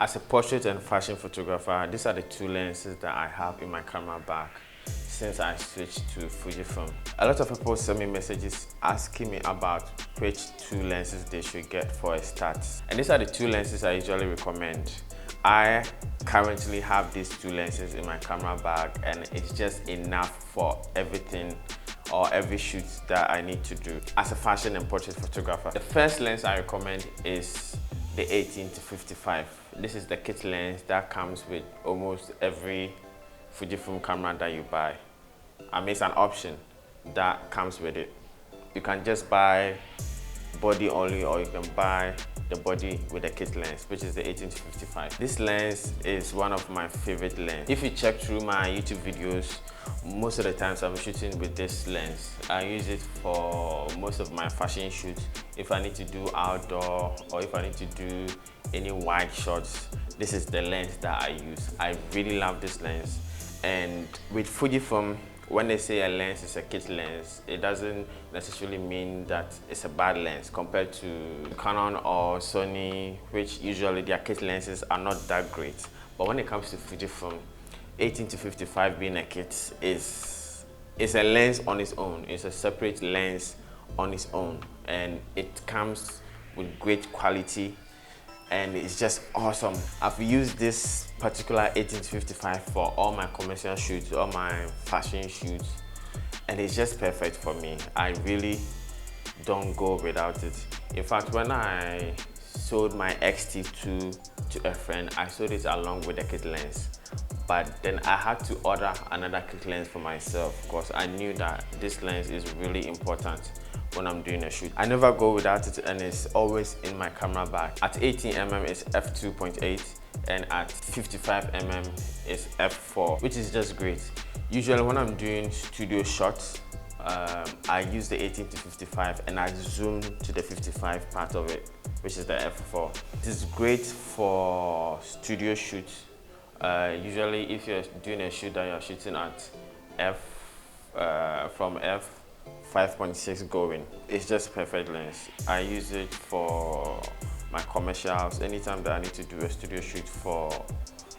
As a portrait and fashion photographer, these are the two lenses that I have in my camera bag since I switched to Fujifilm. A lot of people send me messages asking me about which two lenses they should get for a start. And these are the two lenses I usually recommend. I currently have these two lenses in my camera bag and it's just enough for everything or every shoot that I need to do as a fashion and portrait photographer. The first lens I recommend is the 18-55. This is the kit lens that comes with almost every Fujifilm camera that you buy. I mean, it's an option that comes with it. You can just buy body only, or you can buy the body with the kit lens, which is the 18-55. This lens is one of my favorite lenses. If you check through my YouTube videos, most of the times I'm shooting with this lens. I use it for most of my fashion shoots. If I need to do outdoor or if I need to do any wide shots, this is the lens that I use. I really love this lens. And with Fujifilm, when they say a lens is a kit lens, it doesn't necessarily mean that it's a bad lens compared to Canon or Sony, which usually their kit lenses are not that great. But when it comes to Fujifilm, 18-55 being a kit is a lens on its own. It's a separate lens on its own, and it comes with great quality and it's just awesome. I've used this particular 18-55 for all my commercial shoots, all my fashion shoots, and it's just perfect for me. I really don't go without it. In fact, when I sold my X-T2 to a friend, I sold it along with the kit lens. But then I had to order another kit lens for myself because I knew that this lens is really important when I'm doing a shoot. I never go without it and it's always in my camera bag. At 18mm it's f2.8 and at 55mm is f4, which is just great. Usually when I'm doing studio shots, I use the 18-55 and I zoom to the 55 part of it, which is the f4. It is great for studio shoots. Usually if you're doing a shoot that you're shooting at from f5.6 going, it's just perfect lens. I use it for my commercials. Anytime that I need to do a studio shoot for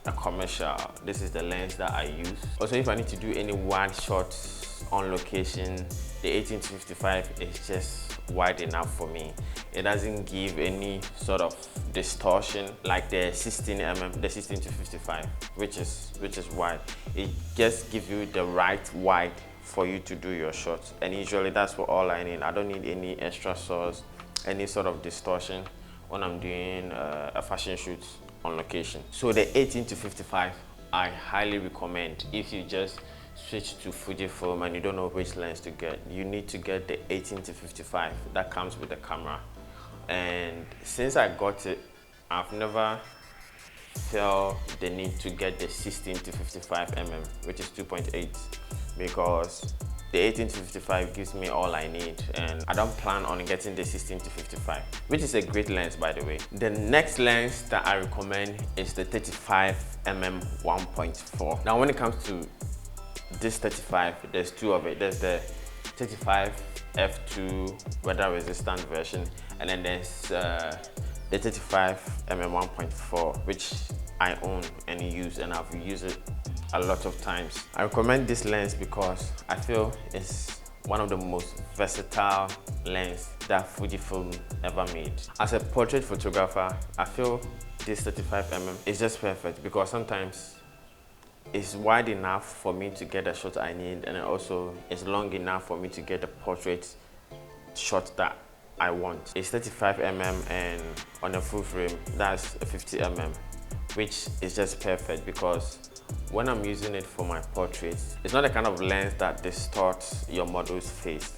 a commercial, this is the lens that I use. Also, if I need to do any wide shots on location, the 18-55 is just wide enough for me. It doesn't give any sort of distortion like the 16mm, the 16-55, which is wide. It just gives you the right wide for you to do your shots, and usually that's what all I need. I don't need any extra source, any sort of distortion when I'm doing a fashion shoot on location. So the 18-55 I highly recommend. If you just switch to Fujifilm and you don't know which lens to get, you need to get the 18-55 that comes with the camera. And since I got it, I've never felt the need to get the 16-55mm, which is 2.8, because the 18-55 gives me all I need and I don't plan on getting the 16-55, which is a great lens, by the way. The next lens that I recommend is the 35mm 1.4. Now when it comes to this 35, there's two of it. There's the 35 f2 weather resistant version, and then there's the 35mm 1.4, which I own and use, and I've used it a lot of times. I recommend this lens because I feel it's one of the most versatile lenses that Fujifilm ever made. As a portrait photographer, I feel this 35mm is just perfect because sometimes it's wide enough for me to get the shot I need, and also it's long enough for me to get the portrait shot that I want. It's 35mm and on a full frame, that's a 50mm, which is just perfect because when I'm using it for my portraits, it's not the kind of lens that distorts your model's face,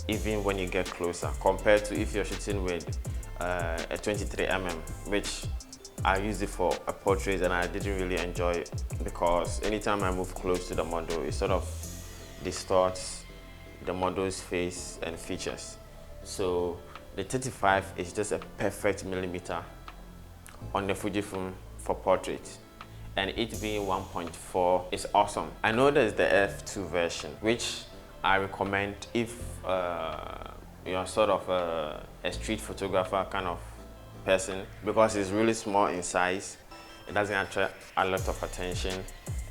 even when you get closer, compared to if you're shooting with a 23mm, which I used it for a portrait and I didn't really enjoy it because anytime I move close to the model, it sort of distorts the model's face and features. So the 35 is just a perfect millimeter on the Fujifilm for portrait, and it being 1.4 is awesome. I know there's the f2 version, which I recommend if you're sort of a street photographer kind of person, because it's really small in size It doesn't attract a lot of attention,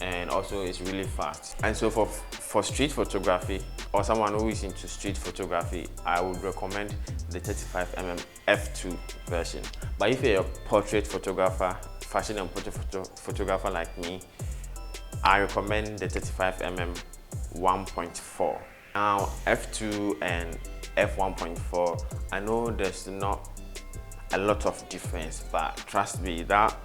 and also it's really fast. And so for street photography or someone who is into street photography, I would recommend the 35mm f2 version. But if you're a portrait photographer, fashion and portrait photographer like me, I recommend the 35mm 1.4. Now f2 and f1.4, I know there's not a lot of difference, but trust me, that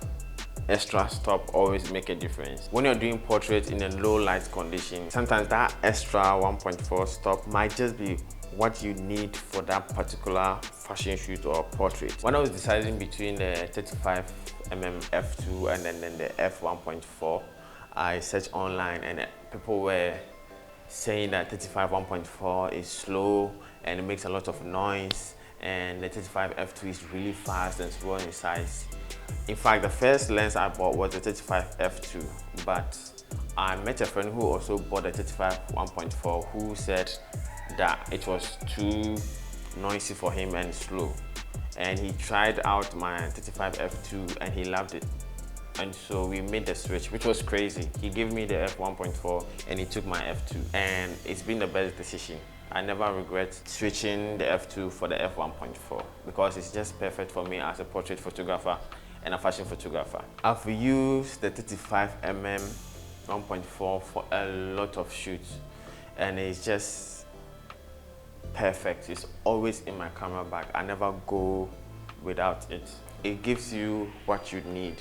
extra stop always make a difference. When you're doing portraits in a low light condition, sometimes that extra 1.4 stop might just be what you need for that particular fashion shoot or portrait. When I was deciding between the 35mm f2 and then the f1.4, I searched online and people were saying that 35 1.4 is slow and it makes a lot of noise, and the 35 f2 is really fast and slow in size. In fact, the first lens I bought was the 35 f2, but I met a friend who also bought the 35 1.4 who said that it was too noisy for him and slow, and he tried out my 35 f2 and he loved it. And so we made the switch, which was crazy. He gave me the f1.4 and he took my f2, and it's been the best decision. I never regret switching the f2 for the f1.4 because it's just perfect for me as a portrait photographer and a fashion photographer. I've used the 35mm 1.4 for a lot of shoots, and it's just perfect. It's always in my camera bag. I never go without it. It gives you what you need.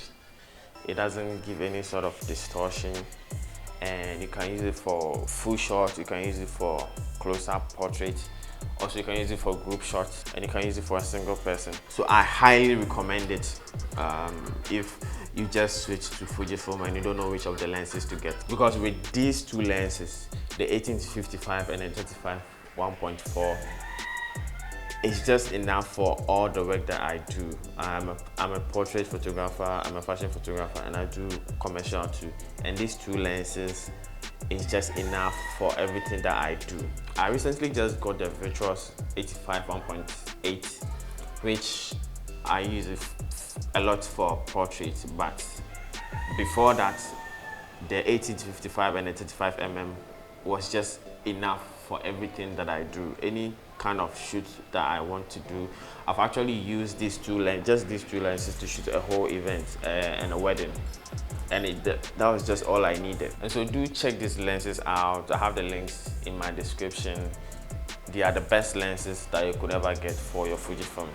It doesn't give any sort of distortion, and you can use it for full shot, you can use it for close-up portrait, also you can use it for group shots, and you can use it for a single person. So I highly recommend it if you just switch to Fujifilm and you don't know which of the lenses to get, because with these two lenses, the 18-55 and the 35 1.4, it's just enough for all the work that I do. I'm a portrait photographer, I'm a fashion photographer, and I do commercial too. And these two lenses is just enough for everything that I do. I recently just got the Virtuos 85 1.8, which I use it a lot for portraits, but before that, the 18-55 and the 35mm was just enough for everything that I do. Any kind of shoot that I want to do, I've actually used these two lenses to shoot a whole event and a wedding, and that was just all I needed. And so do check these lenses out. I have the links in my description. They are the best lenses that you could ever get for your Fujifilm.